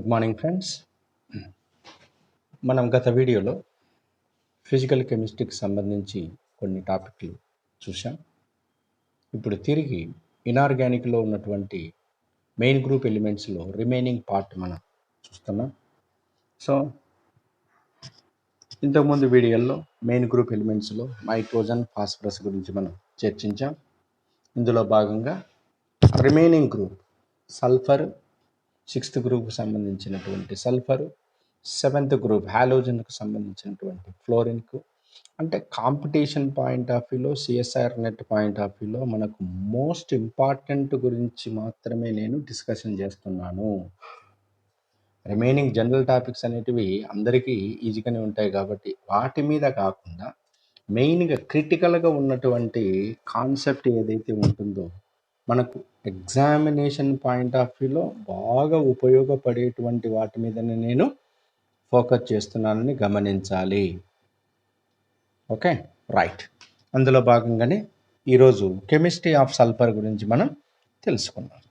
Good morning friends. మనం గత వీడియోలో ఫిజికల్ కెమిస్ట్రీకి సంబంధించి కొన్ని టాపిక్లు చూసాం. ఇప్పుడు తిరిగి ఇనార్గానిక్లో ఉన్నటువంటి మెయిన్ గ్రూప్ ఎలిమెంట్స్లో రిమైనింగ్ పార్ట్ మనం చూస్తున్నాం. సో ఇంతకుముందు వీడియోల్లో మెయిన్ గ్రూప్ ఎలిమెంట్స్లో నైట్రోజన్, ఫాస్ఫరస్ గురించి మనం చర్చించాం. ఇందులో భాగంగా రిమైనింగ్ గ్రూప్ సల్ఫర్, 6th గ్రూప్కి సంబంధించినటువంటి సల్ఫర్, 7th గ్రూప్ హాలోజన్కు సంబంధించినటువంటి ఫ్లోరిన్కు, అంటే కాంపిటీషన్ పాయింట్ ఆఫ్ వ్యూలో, సిఎస్ఆర్ నెట్ పాయింట్ ఆఫ్ వ్యూలో మనకు మోస్ట్ ఇంపార్టెంట్ గురించి మాత్రమే నేను డిస్కషన్ చేస్తున్నాను. రిమైనింగ్ జనరల్ టాపిక్స్ అనేటివి అందరికీ ఈజీగానే ఉంటాయి కాబట్టి వాటి మీద కాకుండా మెయిన్గా క్రిటికల్గా ఉన్నటువంటి కాన్సెప్ట్ ఏదైతే ఉంటుందో మనకు ఎగ్జామినేషన్ పాయింట్ ఆఫ్ వ్యూలో బాగా ఉపయోగపడేటువంటి వాటి మీదనే నేను ఫోకస్ చేస్తున్నానని గమనించాలి. Okay, right. అందులో భాగంగానే ఈరోజు కెమిస్ట్రీ ఆఫ్ సల్ఫర్ గురించి మనం తెలుసుకున్నాం.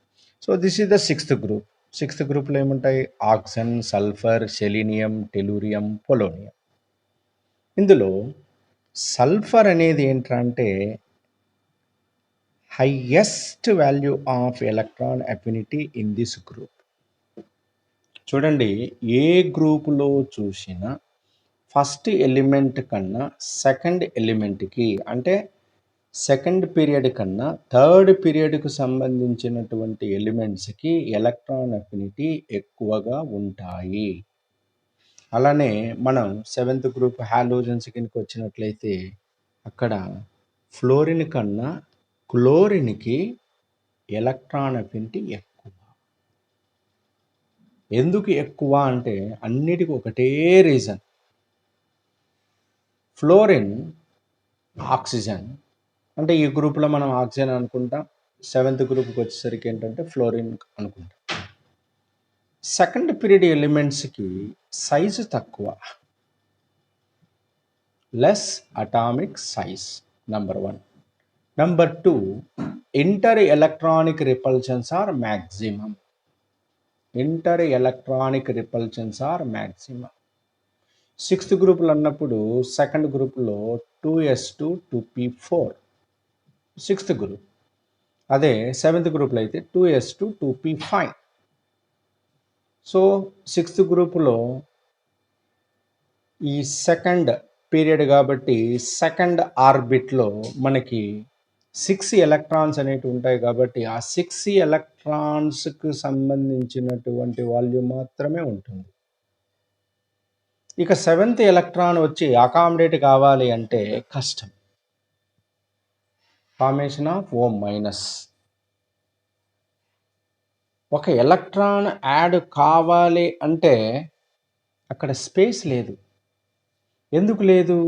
So this is the 6th group. 6th గ్రూప్లో ఏముంటాయి? Oxygen, sulphur, selenium, tellurium, polonium. ఇందులో సల్ఫర్ అనేది ఏంటంటే highest value of electron affinity in this group. చూడండి, ఏ గ్రూపులో చూసినా ఫస్ట్ ఎలిమెంట్ కన్నా సెకండ్ ఎలిమెంట్కి, అంటే సెకండ్ పీరియడ్ కన్నా థర్డ్ పీరియడ్కు సంబంధించినటువంటి ఎలిమెంట్స్కి ఎలక్ట్రాన్ అఫినిటీ ఎక్కువగా ఉంటాయి. అలానే మనం 7th గ్రూప్ హాలోజన్స్ కిందకి వచ్చినట్లయితే అక్కడ ఫ్లోరిన్ కన్నా క్లోరిన్కి ఎలక్ట్రాన్ అఫినిటీ ఎక్కువ. ఎందుకు ఎక్కువ అంటే అన్నిటికీ ఒకటే రీజన్. ఫ్లోరిన్ ఆక్సిజన్, అంటే ఈ గ్రూప్లో మనం ఆక్సిజన్ అనుకుంటాం, 7th గ్రూప్కి వచ్చేసరికి ఏంటంటే ఫ్లోరిన్ అనుకుంటాం. సెకండ్ పీరియడ్ ఎలిమెంట్స్కి సైజు తక్కువ, less atomic size, number 1. Number 2, inter electronic repulsions are maximum. Inter electronic repulsions are maximum. 6th గ్రూపులు అన్నప్పుడు సెకండ్ గ్రూప్లో 2s2 2p4 6th గ్రూప్. అదే 7th గ్రూప్లో అయితే 2s2 2p5. సో 6th గ్రూపులో ఈ సెకండ్ పీరియడ్ కాబట్టి సెకండ్ ఆర్బిట్లో మనకి 6 ఎలక్ట్రాన్స్ అనేవి ఉంటాయి కాబట్టి ఆ 6 ఎలక్ట్రాన్స్కి సంబంధించినటువంటి వాల్యూమ్ మాత్రమే ఉంటుంది. ఇక 7th ఎలక్ట్రాన్ వచ్చి అకామిడేట్ కావాలి అంటే కష్టం. Formation of O-. ఒక ఎలక్ట్రాన్ యాడ్ కావాలి అంటే అక్కడ స్పేస్ లేదు. ఎందుకు లేదు?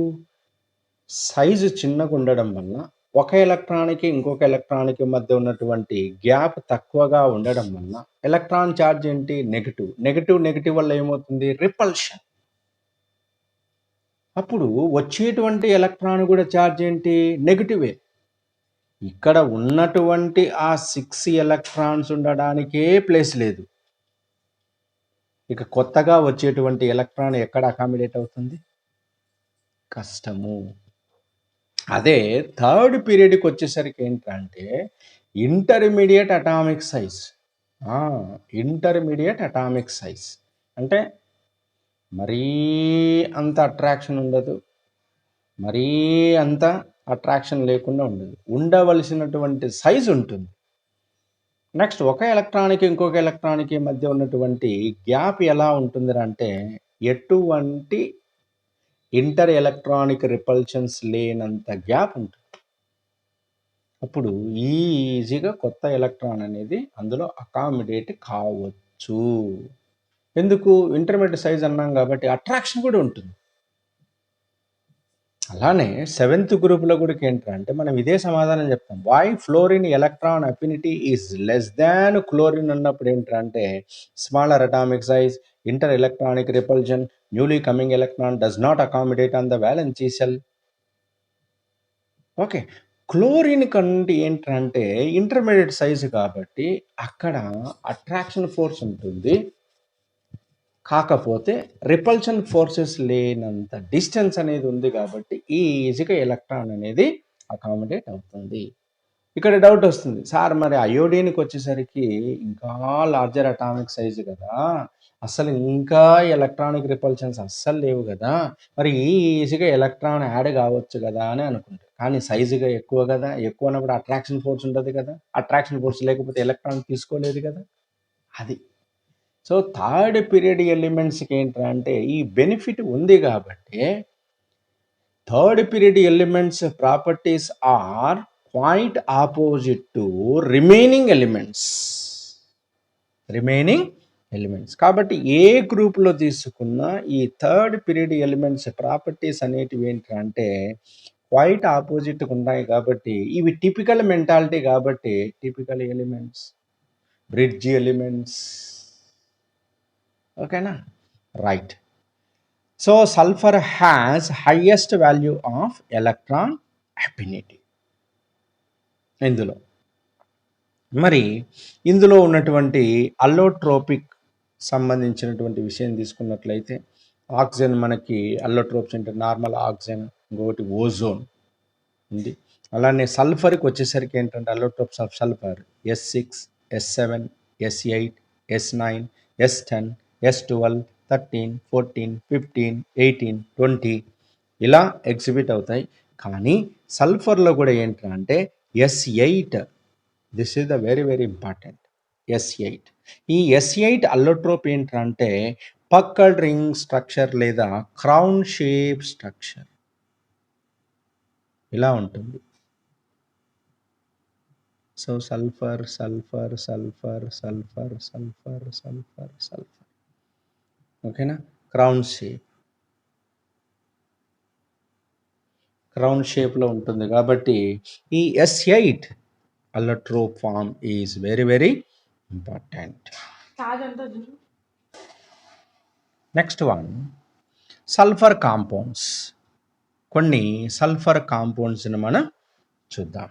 సైజు చిన్నగా ఉండడం వల్ల ఒక ఎలక్ట్రాన్కి ఇంకొక ఎలక్ట్రాన్కి మధ్య ఉన్నటువంటి గ్యాప్ తక్కువగా ఉండడం వల్ల ఎలక్ట్రాన్ ఛార్జ్ ఏంటి? నెగటివ్ వల్ల ఏమవుతుంది? రిపల్షన్. అప్పుడు వచ్చేటువంటి ఎలక్ట్రాన్ కూడా ఛార్జ్ ఏంటి? నెగటివే. ఇక్కడ ఉన్నటువంటి ఆ 6 ఎలక్ట్రాన్స్ ఉండడానికే ప్లేస్ లేదు. ఇక కొత్తగా వచ్చేటువంటి ఎలక్ట్రాన్ ఎక్కడ అకామిడేట్ అవుతుంది? కష్టము. అదే థర్డ్ పీరియడ్కి వచ్చేసరికి ఏంటంటే intermediate atomic size. Intermediate atomic size అంటే మరీ అంత అట్రాక్షన్ ఉండదు, మరీ అంత అట్రాక్షన్ లేకుండా ఉండదు, ఉండవలసినటువంటి సైజ్ ఉంటుంది. నెక్స్ట్, ఒక ఎలక్ట్రాన్కి ఇంకొక ఎలక్ట్రాన్కి మధ్య ఉన్నటువంటి గ్యాప్ ఎలా ఉంటుంది అంటే ఎటువంటి ఇంటర్ ఎలక్ట్రానిక్ రిపల్షన్స్ లేనంత గ్యాప్ ఉంటుంది. అప్పుడు ఈజీగా కొత్త ఎలక్ట్రాన్ అనేది అందులో అకామిడేట్ కావచ్చు. ఎందుకు? ఇంటర్మీడియట్ సైజ్ అన్నాం కాబట్టి అట్రాక్షన్ కూడా ఉంటుంది. అలానే 7th గ్రూప్లో కూడా ఏంటంటే మనం ఇదే సమాధానం చెప్తాం. Why fluorine electron affinity is less than chlorine అన్నప్పుడు ఏంటంటే smaller atomic size, inter electronic repulsion, newly coming electron does not accommodate on the valency cell. Okay, chlorine కంటే ఏంటంటే ఇంటర్మీడియట్ సైజు కాబట్టి అక్కడ అట్రాక్షన్ ఫోర్స్ ఉంటుంది. కాకపోతే రిపల్షన్ ఫోర్సెస్ లేనంత distance అనేది ఉంది కాబట్టి ఈజీగా ఎలక్ట్రాన్ అనేది అకామిడేట్ అవుతుంది. ఇక్కడ డౌట్ వస్తుంది, సార్ మరి అయోడిన్కి వచ్చేసరికి ఇంకా లార్జర్ అటామిక్ సైజు కదా, అసలు ఇంకా ఎలక్ట్రానిక్ రిపల్షన్స్ అస్సలు లేవు కదా, మరి ఈజీగా ఎలక్ట్రాన్ యాడ్ కావచ్చు కదా అని అనుకుంటారు. కానీ సైజుగా ఎక్కువ కదా, ఎక్కువ అన్నప్పుడు అట్రాక్షన్ ఫోర్స్ ఉంటుంది కదా, అట్రాక్షన్ ఫోర్స్ లేకపోతే ఎలక్ట్రాన్ తీసుకోలేదు కదా, అది. సో థర్డ్ పీరియడ్ ఎలిమెంట్స్కి ఏంటంటే ఈ బెనిఫిట్ ఉంది కాబట్టి third period elements properties are quite opposite to remaining elements. కాబట్టి ఏ గ్రూప్లో తీసుకున్న ఈ థర్డ్ పీరియడ్ ఎలిమెంట్స్ ప్రాపర్టీస్ అనేటివి ఏంటంటే క్వైట్ ఆపోజిట్ ఉన్నాయి కాబట్టి ఇవి టిపికల్ మెంటాలిటీ కాబట్టి టిపికల్ ఎలిమెంట్స్, బ్రిడ్జ్ ఎలిమెంట్స్. ఓకేనా, right. So sulphur has highest value of electron affinity ఇందులో. మరి ఇందులో ఉన్నటువంటి అల్లోట్రోపిక్ సంబంధించినటువంటి విషయం తీసుకున్నట్లయితే ఆక్సిజన్ మనకి అల్లోట్రోప్స్ అంటే నార్మల్ ఆక్సిజన్, ఇంకొకటి ఓజోన్ ఉంది. అలానే సల్ఫర్కి వచ్చేసరికి ఏంటంటే అల్లోట్రోప్స్ of sulphur S6, S7, S8, S9, S10, S12, 13, 14, 15, 18, 20 ఇలా ఎగ్జిబిట్ అవుతాయి. కానీ సల్ఫర్లో కూడా ఏంటంటే S8, this is the very very important, S8. ఈ S8 అల్లోట్రోప్ ఏంటంటే పక్కడ్ రింగ్ స్ట్రక్చర్ లేదా క్రౌన్ షేప్ స్ట్రక్చర్ ఇలా ఉంటుంది. So sulphur sulphur sulphur sulphur sulphur sulphur sulphur, ఓకేనా. క్రౌన్ షేప్లో ఉంటుంది కాబట్టి ఈ S8 allotrope form is very very important. Next one, sulphur compounds. కొన్ని సల్ఫర్ కాంపౌండ్స్ని మనం చూద్దాం.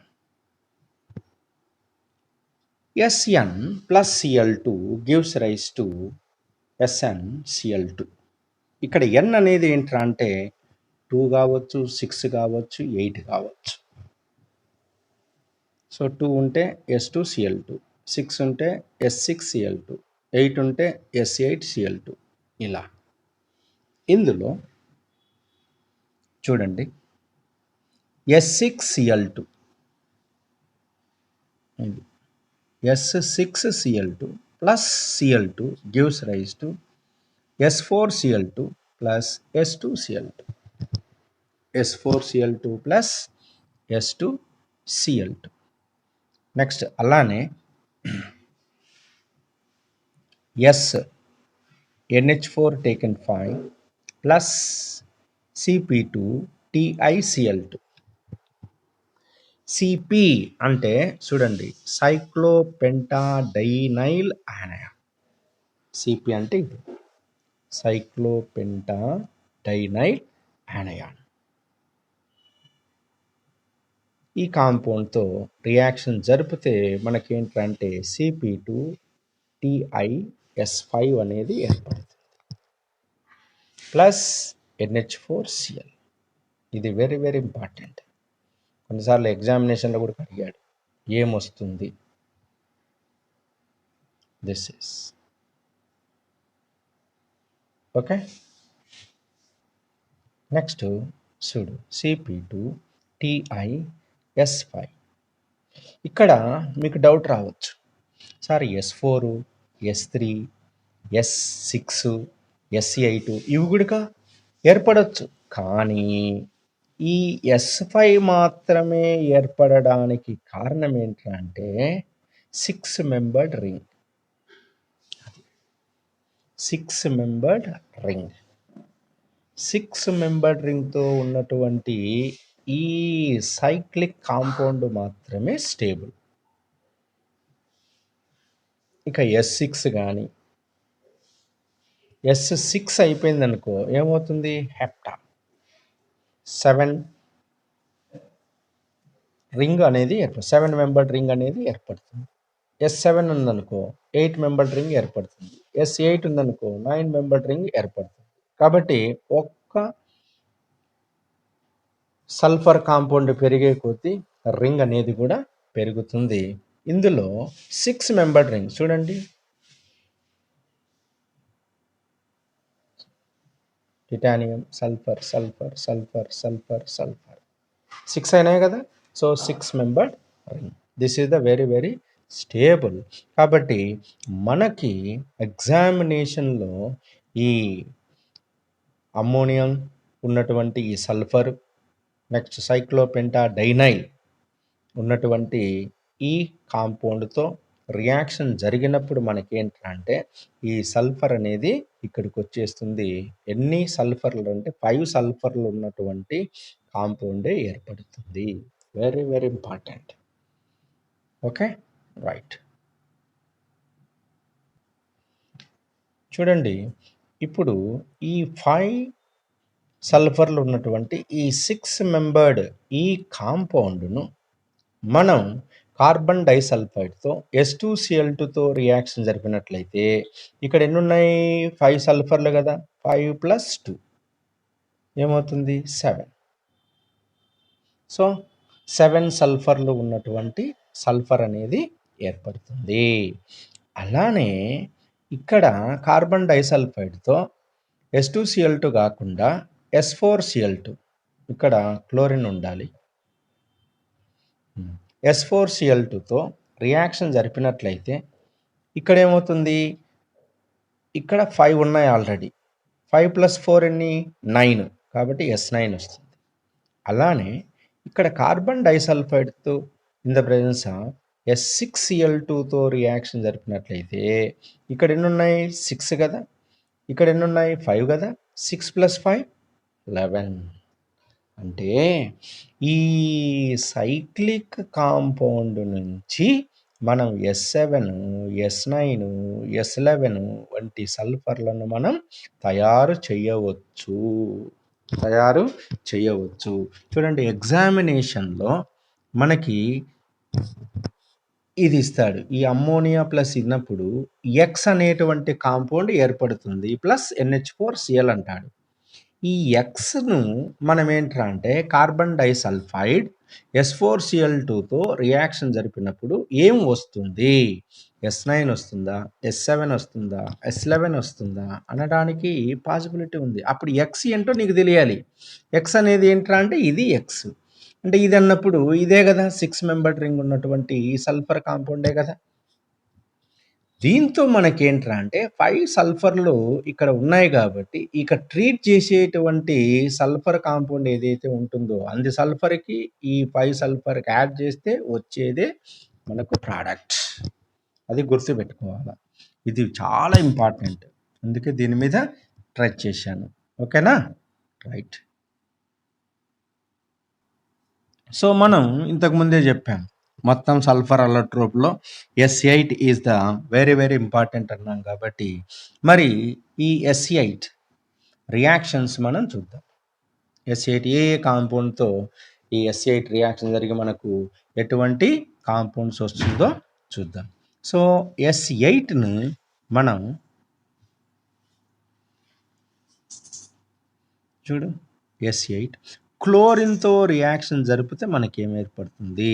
Sn plus Cl2 gives rise to SnCl2. ఇక్కడ N అనేది ఏంట్రా అంటే 2 కావచ్చు, 6 కావచ్చు, 8 కావచ్చు. సో 2 ఉంటే S2Cl2, 6 ఉంటే S6Cl2, 8 ఉంటే S8Cl2 ఇలా. ఇందులో చూడండి S6Cl2 S6Cl2 plus Cl2 gives rise to S4Cl2 plus S2Cl2. S4Cl2 plus S2Cl2. Next అలానే S NH4 taken 5 plus Cp2 TiCl2. Cp అంటే చూడండి సైక్లోపెంటాడైనైల్ ఆనయాన్. Cp అంటే ఇది సైక్లోపెంటాడైనైల్ ఆనయాన్. ఈ కాంపౌండ్తో రియాక్షన్ జరిపితే మనకేంటంటే Cp2TiS5 అనేది ఏర్పడుతుంది ప్లస్ NH4Cl. ఇది వెరీ వెరీ ఇంపార్టెంట్. కొన్నిసార్లు ఎగ్జామినేషన్లో కూడా అడిగాడు ఏమొస్తుంది. This is okay. నెక్స్ట్ చూడు Cp2TiS5. ఇక్కడ మీకు డౌట్ రావచ్చు, sir S4, S3, S6, S8 ఇవి కూడా ఏర్పడవచ్చు, కానీ ఈ S5 మాత్రమే ఏర్పడడానికి కారణం ఏంటంటే 6 membered ring. 6 membered ring. 6 membered రింగ్తో ఉన్నటువంటి ఈ సైక్లిక్ కాంపౌండ్ మాత్రమే స్టేబుల్. ఇక S6 కానీ S6 అయిపోయింది అనుకో ఏమవుతుంది, హెప్టా 7 రింగ్ అనేది 7 మెంబర్డ్ రింగ్ అనేది ఏర్పడుతుంది. S7 ఉందనుకో 8 మెంబర్డ్ రింగ్ ఏర్పడుతుంది. S8 ఉందనుకో 9 మెంబర్డ్ రింగ్ ఏర్పడుతుంది. కాబట్టి ఒక్క సల్ఫర్ కాంపౌండ్ పెరిగే కొద్దీ రింగ్ అనేది కూడా పెరుగుతుంది. ఇందులో 6 మెంబర్డ్ రింగ్ చూడండి, titanium, sulphur, sulphur, sulphur, sulphur, sulphur, 6 అయినాయి కదా. So 6 membered ring. This is the very very stable. కాబట్టి మనకి ఎగ్జామినేషన్లో ఈ అమ్మోనియం ఉన్నటువంటి ఈ సల్ఫర్, నెక్స్ట్ సైక్లోపెంటాడైనైల్ ఉన్నటువంటి ఈ కాంపౌండ్తో రియాక్షన్ జరిగినప్పుడు మనకేంటంటే ఈ సల్ఫర్ అనేది ఇక్కడికి వచ్చేస్తుంది. ఎన్ని సల్ఫర్లు అంటే 5 సల్ఫర్లు ఉన్నటువంటి కాంపౌండే ఏర్పడుతుంది. Very very important. Okay, right. చూడండి, ఇప్పుడు ఈ 5 సల్ఫర్లు ఉన్నటువంటి ఈ 6 మెంబర్డ్ ఈ కాంపౌండ్ను మనం కార్బన్ డైసల్ఫైడ్తో S2Cl2తో రియాక్షన్ జరిపినట్లయితే ఇక్కడ ఎన్ని ఉన్నాయి? 5 సల్ఫర్లు కదా. 5 + 2 ఏమవుతుంది? 7. సో 7 సల్ఫర్లు ఉన్నటువంటి సల్ఫర్ అనేది ఏర్పడుతుంది. అలానే ఇక్కడ కార్బన్ డైసల్ఫైడ్తో S2Cl2 కాకుండా S4Cl2, ఇక్కడ క్లోరిన్ ఉండాలి. S4Cl2తో రియాక్షన్ జరిపినట్లయితే ఇక్కడ ఏమవుతుంది? ఇక్కడ 5 ఉన్నాయి ఆల్రెడీ. 5 + 4 ఎన్ని? 9. కాబట్టి S9 వస్తుంది. అలానే ఇక్కడ కార్బన్ డైసల్ఫైడ్తో ఇన్ ద ప్రెజెన్స్ ఆఫ్ S6Cl2తో రియాక్షన్ జరిపినట్లయితే ఇక్కడ ఎన్ని ఉన్నాయి? 6 కదా. ఇక్కడ ఎన్ని ఉన్నాయి? 5 కదా. 6 + 5 11. అంటే ఈ సైక్లిక్ కాంపౌండ్ నుంచి మనం S7, S9, S11 వంటి సల్ఫర్లను మనం తయారు చేయవచ్చు. చూడండి, ఎగ్జామినేషన్లో మనకి ఇది ఇస్తాడు. ఈ అమ్మోనియా ప్లస్ ఇన్నప్పుడు X అనేటువంటి కాంపౌండ్ ఏర్పడుతుంది ప్లస్ NH4Cl అంటాడు. ఈ Xను మనం ఏంట్రా అంటే కార్బన్ డైసల్ఫైడ్ S4Cl2తో రియాక్షన్ జరిపినప్పుడు ఏం వస్తుంది? S9 వస్తుందా, S7 వస్తుందా, S11 వస్తుందా అనడానికి పాసిబిలిటీ ఉంది. అప్పుడు X ఏంటో నీకు తెలియాలి. X అనేది ఏంట్రా అంటే ఇది X అంటే ఇది అన్నప్పుడు ఇదే కదా 6 మెంబర్డ్ రింగ్ ఉన్నటువంటి సల్ఫర్ కాంపౌండే కదా. దీంతో మనకేంట్రా అంటే 5 సల్ఫర్లు ఇక్కడ ఉన్నాయి కాబట్టి ఇక ట్రీట్ చేసేటువంటి సల్ఫర్ కాంపౌండ్ ఏదైతే ఉంటుందో అంది సల్ఫర్కి ఈ 5 సల్ఫర్కి యాడ్ చేస్తే వచ్చేదే మనకు ప్రోడక్ట్. అది గుర్తుపెట్టుకోవాలి. ఇది చాలా ఇంపార్టెంట్, అందుకే దీని మీద ట్రై చేశాను. ఓకేనా, రైట్. సో మనం ఇంతకుముందే చెప్పాం, మొత్తం సల్ఫర్ అలోట్రోప్లో S8 is the very very important అన్నాం కాబట్టి మరి ఈ S8 రియాక్షన్స్ మనం చూద్దాం. S8 ఏ కాంపౌండ్తో ఈ S8 రియాక్షన్ జరిగి మనకు ఎటువంటి కాంపౌండ్స్ వస్తుందో చూద్దాం. సో S8ని మనం చూడు, S8 క్లోరిన్తో రియాక్షన్ జరిపితే మనకేం ఏర్పడుతుంది?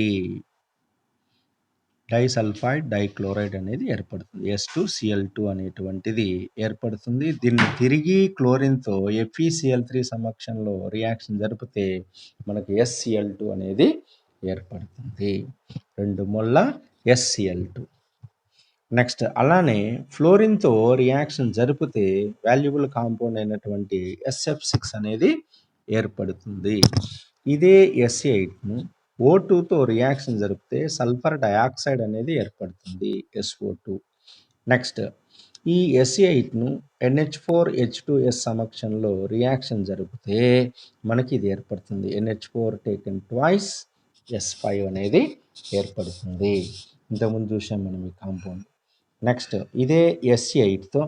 డైసల్ఫైడ్ డైక్లోరైడ్ అనేది ఏర్పడుతుంది. S2Cl2 అనేటువంటిది ఏర్పడుతుంది. దీన్ని తిరిగి క్లోరిన్తో FeCl3 సమక్షంలో రియాక్షన్ జరిపితే మనకు SCl2 అనేది ఏర్పడుతుంది. 2 మొల్ల SCl2. నెక్స్ట్ అలానే ఫ్లోరిన్తో రియాక్షన్ జరిపితే వాల్యుబుల్ కాంపౌండ్ అయినటువంటి SF6 అనేది ఏర్పడుతుంది. ఇదే S8ను O2తో రియాక్షన్ జరిపితే సల్ఫర్ డయాక్సైడ్ అనేది ఏర్పడుతుంది, SO2. నెక్స్ట్ ఈ S8ను NH4H2S సమక్షంలో రియాక్షన్ జరిపితే మనకి ఇది ఏర్పడుతుంది, NH4 టేకెన్ ట్వైస్ S5 అనేది ఏర్పడుతుంది. ఇంతకుముందు చూసాం మనం ఈ కాంపౌండ్. నెక్స్ట్ ఇదే S8తో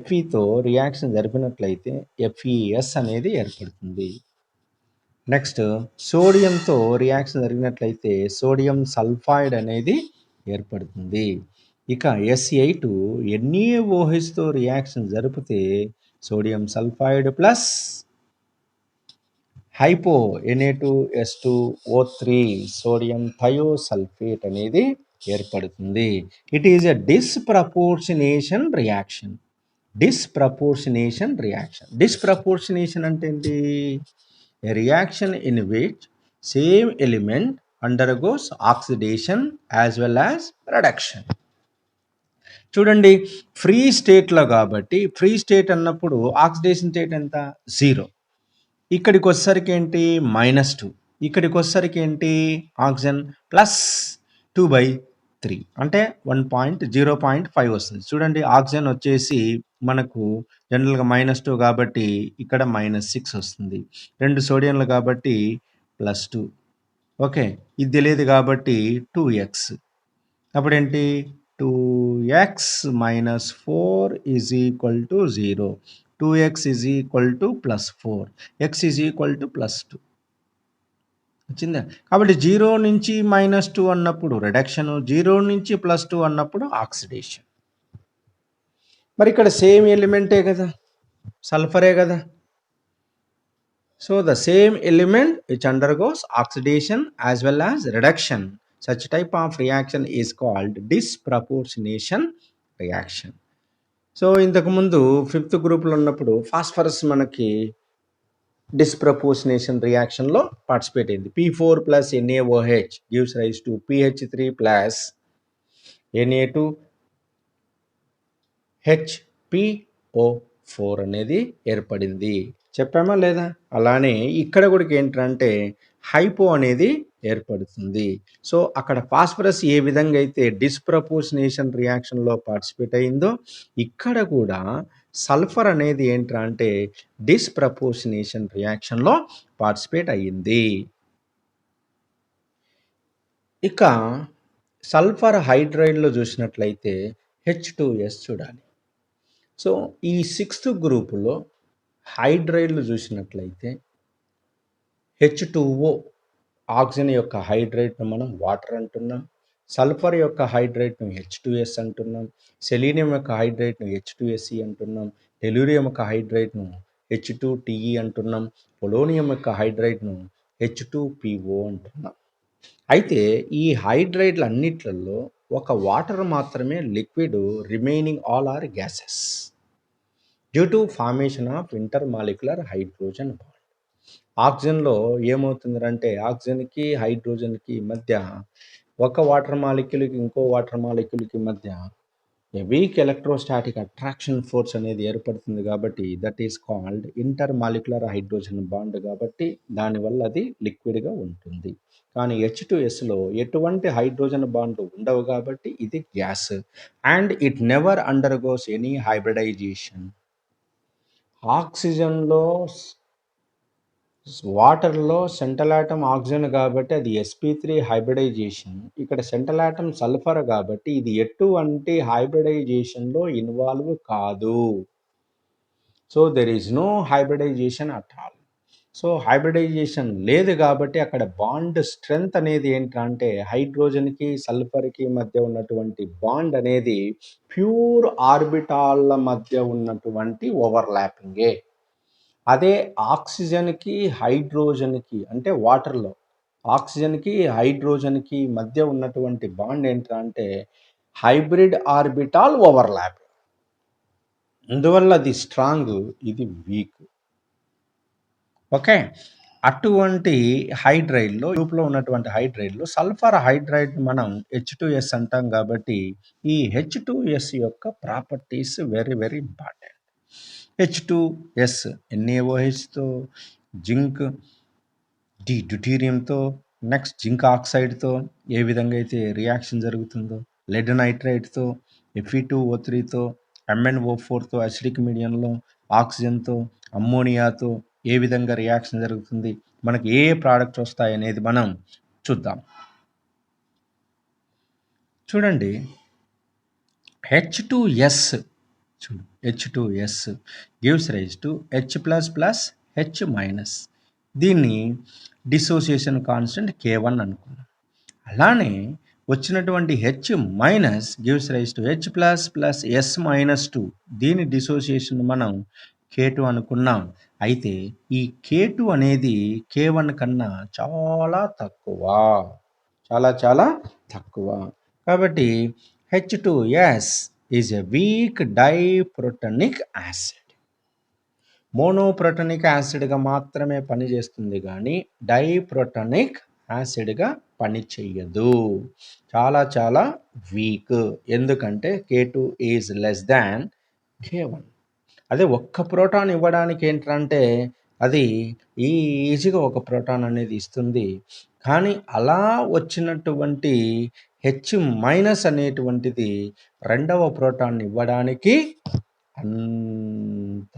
Feతో రియాక్షన్ జరిపినట్లయితే FeS అనేది ఏర్పడుతుంది. నెక్స్ట్ సోడియంతో రియాక్షన్ జరిగినట్లయితే సోడియం సల్ఫైడ్ అనేది ఏర్పడుతుంది. ఇక S8 NaOHతో రియాక్షన్ జరిపితే sodium sulphide plus hypo Na2S2O3 sodium thiosulphate అనేది ఏర్పడుతుంది. It is a disproportionation reaction. Disproportionation అంటే ఏంటి? A reaction in which same element undergoes oxidation as well as reduction. చూడండి, ఫ్రీ స్టేట్లో కాబట్టి ఫ్రీ స్టేట్ అన్నప్పుడు ఆక్సిడేషన్ స్టేట్ ఎంత? 0. ఇక్కడికి వచ్చేసరికి ఏంటి? -2. ఇక్కడికి వచ్చేసరికి ఏంటి? ఆక్సిజన్ +2/3 అంటే 0.5 వస్తుంది. చూడండి, ఆక్సిజన్ వచ్చేసి మనకు జనరల్గా -2 కాబట్టి ఇక్కడ -6 వస్తుంది. 2 సోడియంలు కాబట్టి +2. ఓకే, ఇది తెలియదు కాబట్టి 2x. అప్పుడేంటి? 2x - 4 = 0. 2x +4, x +2 వచ్చిందా? కాబట్టి 0 నుంచి -2 అన్నప్పుడు రిడక్షన్, 0 నుంచి +2 అన్నప్పుడు ఆక్సిడేషన్. మరి ఇక్కడ సేమ్ ఎలిమెంటే కదా, సల్ఫరే కదా. So the same element which undergoes oxidation as well as reduction, such type of reaction is called disproportionation reaction. So ఇంతకుముందు 5th గ్రూప్లో ఉన్నప్పుడు ఫాస్ఫరస్ మనకి డిస్ప్రపోర్షనేషన్ రియాక్షన్లో పార్టిసిపేట్ అయింది. P4 + NaOH gives rise to PH3 + Na2HPO4 అనేది ఏర్పడింది. చెప్పామా లేదా? అలానే ఇక్కడ కూడా ఏంటంటే హైపో అనేది ఏర్పడుతుంది. సో అక్కడ ఫాస్ఫరస్ ఏ విధంగా అయితే డిస్ప్రపోర్షనేషన్ రియాక్షన్లో పార్టిసిపేట్ అయిందో ఇక్కడ కూడా సల్ఫర్ అనేది ఏంటంటే డిస్ప్రపోర్షనేషన్ రియాక్షన్లో పార్టిసిపేట్ అయ్యింది. ఇక సల్ఫర్ హైడ్రైడ్లో చూసినట్లయితే H2S చూడాలి. సో ఈ 6th గ్రూపులో హైడ్రైడ్లు చూసినట్లయితే H2O ఆక్సిజన్ యొక్క హైడ్రేట్ను మనం వాటర్ అంటున్నాం, సల్ఫర్ యొక్క హైడ్రేట్ను H2S అంటున్నాం, సెలీనియం యొక్క హైడ్రేట్ను H2SE అంటున్నాం, టెలూరియం యొక్క హైడ్రేట్ను H2TE అంటున్నాం, పొలోనియం యొక్క హైడ్రేట్ను H2PO అంటున్నాం. అయితే ఈ హైడ్రైడ్లు అన్నిట్లలో ఒక వాటర్ మాత్రమే liquid, remaining all are gases due to formation of intermolecular hydrogen bond. ఆక్సిజన్లో ఏమవుతుందంటే ఆక్సిజన్కి హైడ్రోజన్కి మధ్య ఒక వాటర్ మాలిక్యూల్కి ఇంకో వాటర్ మాలిక్యూల్కి మధ్య వీక్ ఎలక్ట్రోస్టాటిక్ అట్రాక్షన్ ఫోర్స్ అనేది ఏర్పడుతుంది కాబట్టి that is called intermolecular hydrogen bond. కాబట్టి దానివల్ల అది లిక్విడ్గా ఉంటుంది. కానీ H2Sలో ఎటువంటి హైడ్రోజన్ బాండ్లు ఉండవు కాబట్టి ఇది gas and it never undergoes any hybridisation. ఆక్సిజన్లో వాటర్లో సెంట్రల్ ఆటమ్ ఆక్సిజన్ కాబట్టి అది sp3 హైబ్రిడైజేషన్. ఇక్కడ సెంట్రల్ ఆటమ్ సల్ఫర్ కాబట్టి ఇది ఎటువంటి హైబ్రిడైజేషన్లో ఇన్వాల్వ్ కాదు. So there is no hybridisation at all. So hybridisation లేదు కాబట్టి అక్కడ బాండ్ స్ట్రెంగ్త్ అనేది ఏంటంటే హైడ్రోజన్కి సల్ఫర్కి మధ్య ఉన్నటువంటి బాండ్ అనేది ప్యూర్ ఆర్బిటాల్ల మధ్య ఉన్నటువంటి ఓవర్లాపింగే. అదే ఆక్సిజన్కి హైడ్రోజన్కి అంటే వాటర్లో ఆక్సిజన్కి హైడ్రోజన్కి మధ్య ఉన్నటువంటి బాండ్ ఏంటంటే హైబ్రిడ్ ఆర్బిటాల్ ఓవర్లాప్. అందువల్ల అది స్ట్రాంగ్, ఇది వీక్. ఓకే, అటువంటి హైడ్రైడ్లో గ్రూప్లో ఉన్నటువంటి హైడ్రైడ్లో సల్ఫర్ హైడ్రైడ్ మనం H2S అంటాం కాబట్టి ఈ H2S యొక్క properties very very important. H2S NaOHతో, జింక్ డ్యూటీరియంతో, నెక్స్ట్ జింక్ ఆక్సైడ్తో ఏ విధంగా అయితే రియాక్షన్ జరుగుతుందో, లెడ్ నైట్రైట్తో, Fe2O3తో, MnO4తో అసిడిక్ మీడియంలో, ఆక్సిజన్తో, అమ్మోనియాతో ఏ విధంగా రియాక్షన్ జరుగుతుంది, మనకి ఏ ప్రోడక్ట్స్ వస్తాయి అనేది మనం చూద్దాం. చూడండి, H2S gives rise to H++ H-. దీన్ని డిసోసియేషన్ కాన్స్టెంట్ K1 అనుకున్నాం. అలానే వచ్చినటువంటి H minus gives rise to H plus plus S minus 2. దీని డిసోసియేషన్ మనం K2 అనుకున్నాం. అయితే ఈ K2 అనేది K1 కన్నా చాలా తక్కువ, చాలా చాలా తక్కువ. కాబట్టి H2S is a weak diprotonic acid. Monoprotonic యాసిడ్గా మాత్రమే పనిచేస్తుంది, కానీ డైప్రోటనిక్ యాసిడ్గా పని చెయ్యదు. చాలా చాలా వీక్. ఎందుకంటే K2 is less than K1. అదే ఒక్క ప్రోటాన్ ఇవ్వడానికి ఏంటంటే అది ఈజీగా ఒక ప్రోటాన్ అనేది ఇస్తుంది. కానీ అలా వచ్చినటువంటి హెచ్ మైనస్ అనేటువంటిది రెండవ ప్రోటాన్ ఇవ్వడానికి అంత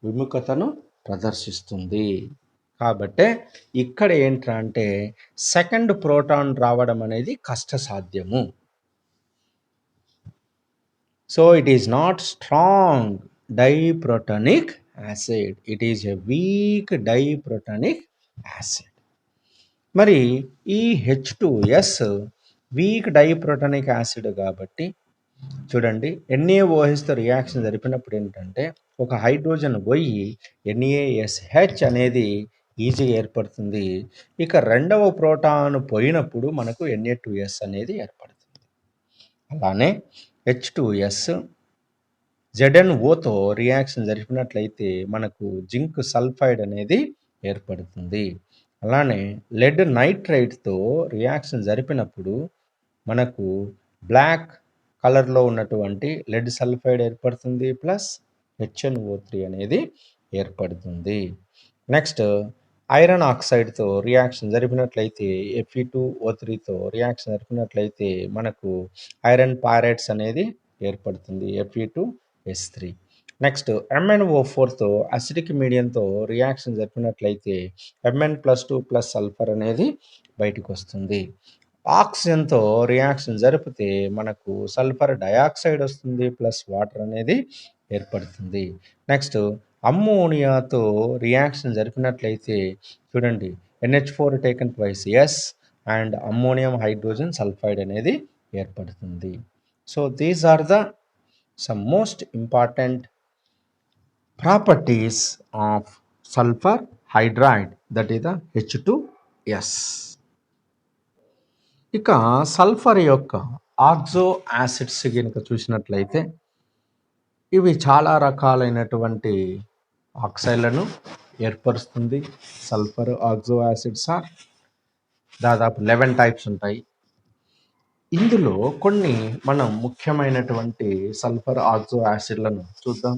విముఖతను ప్రదర్శిస్తుంది. కాబట్టే ఇక్కడ ఏంటంటే సెకండ్ ప్రోటాన్ రావడం అనేది కష్టసాధ్యము. So it is not strong diprotonic acid, it is a weak diprotonic acid. మరి ఈ H2S వీక్ డైప్రోటనిక్ యాసిడ్ కాబట్టి చూడండి, NaOHతో రియాక్షన్ జరిపినప్పుడు ఏంటంటే ఒక హైడ్రోజన్ పోయి NaSH అనేది ఈజీగా ఏర్పడుతుంది. ఇక రెండవ ప్రోటాన్ పోయినప్పుడు మనకు Na2S అనేది ఏర్పడుతుంది. అలానే H2S ZnOతో రియాక్షన్ జరిపినట్లయితే మనకు జింక్ సల్ఫైడ్ అనేది ఏర్పడుతుంది. అలానే లెడ్ నైట్రైట్తో రియాక్షన్ జరిపినప్పుడు మనకు బ్లాక్ కలర్లో ఉన్నటువంటి లెడ్ సల్ఫైడ్ ఏర్పడుతుంది, ప్లస్ HnO3 అనేది ఏర్పడుతుంది. నెక్స్ట్ ఐరన్ ఆక్సైడ్తో రియాక్షన్ జరిపినట్లయితే Fe2O3తో రియాక్షన్ జరిపినట్లయితే మనకు ఐరన్ పైరైట్స్ అనేది ఏర్పడుతుంది, Fe2S3. నెక్స్ట్ MnO4తో అసిడిక్ మీడియంతో రియాక్షన్ జరిపినట్లయితే Mn+2 ప్లస్ సల్ఫర్ అనేది బయటకు వస్తుంది. ఆక్సిజన్తో రియాక్షన్ జరిపితే మనకు సల్ఫర్ డయాక్సైడ్ వస్తుంది, ప్లస్ వాటర్ అనేది ఏర్పడుతుంది. నెక్స్ట్ అమ్మోనియాతో రియాక్షన్ జరిపినట్లయితే చూడండి, NH4 taken twice S and ammonium hydrogen sulphide అనేది ఏర్పడుతుంది. So these are the some most important properties of sulphur హైడ్రైడ్, దట్ ఈస్ ద H2S. ఇక సల్ఫర్ యొక్క ఆక్సో యాసిడ్స్ కనుక చూసినట్లయితే ఇవి చాలా రకాలైనటువంటి ఆక్సైడ్లను ఏర్పరుస్తుంది. సల్ఫర్ ఆక్సో యాసిడ్స్ ఆర్ దాదాపు 11 టైప్స్ ఉంటాయి. ఇందులో కొన్ని మనం ముఖ్యమైనటువంటి సల్ఫర్ ఆక్సో యాసిడ్లను చూద్దాం.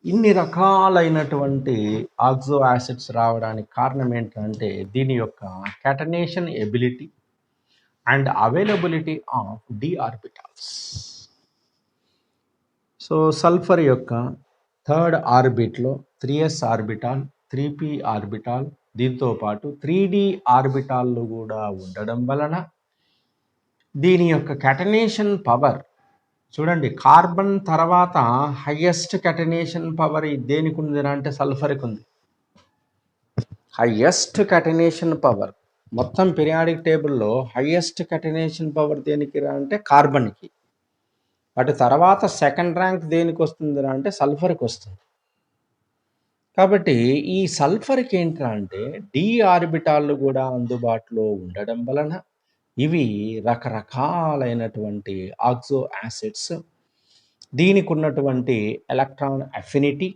ఇన్ని రకాలైనటువంటి ఆక్సో యాసిడ్స్ రావడానికి కారణం ఏంటంటే దీని యొక్క catenation ability and availability of d orbitals. So sulphur యొక్క థర్డ్ ఆర్బిట్లో 3s ఆర్బిటాల్, 3p ఆర్బిటాల్, దీంతో పాటు 3d ఆర్బిటాల్లు కూడా ఉండడం వలన దీని యొక్క క్యాటనేషన్ పవర్ చూడండి, కార్బన్ తర్వాత హైయెస్ట్ క్యాటనేషన్ పవర్ దేనికి ఉంది అంటే సల్ఫర్కి ఉంది. హైయెస్ట్ క్యాటనేషన్ పవర్ మొత్తం పీరియాడిక్ టేబుల్లో హైయెస్ట్ క్యాటనేషన్ పవర్ దేనికి అంటే కార్బన్కి. అటు తర్వాత సెకండ్ ర్యాంక్ దేనికి వస్తుంది అంటే సల్ఫర్కి వస్తుంది. కాబట్టి ఈ సల్ఫర్కి ఏంటంటే d ఆర్బిటాల్లు కూడా అందుబాటులో ఉండడం వలన ఇవి రకరకాలైనటువంటి ఆక్సో యాసిడ్స్, దీనికి ఉన్నటువంటి ఎలక్ట్రాన్ అఫినిటీ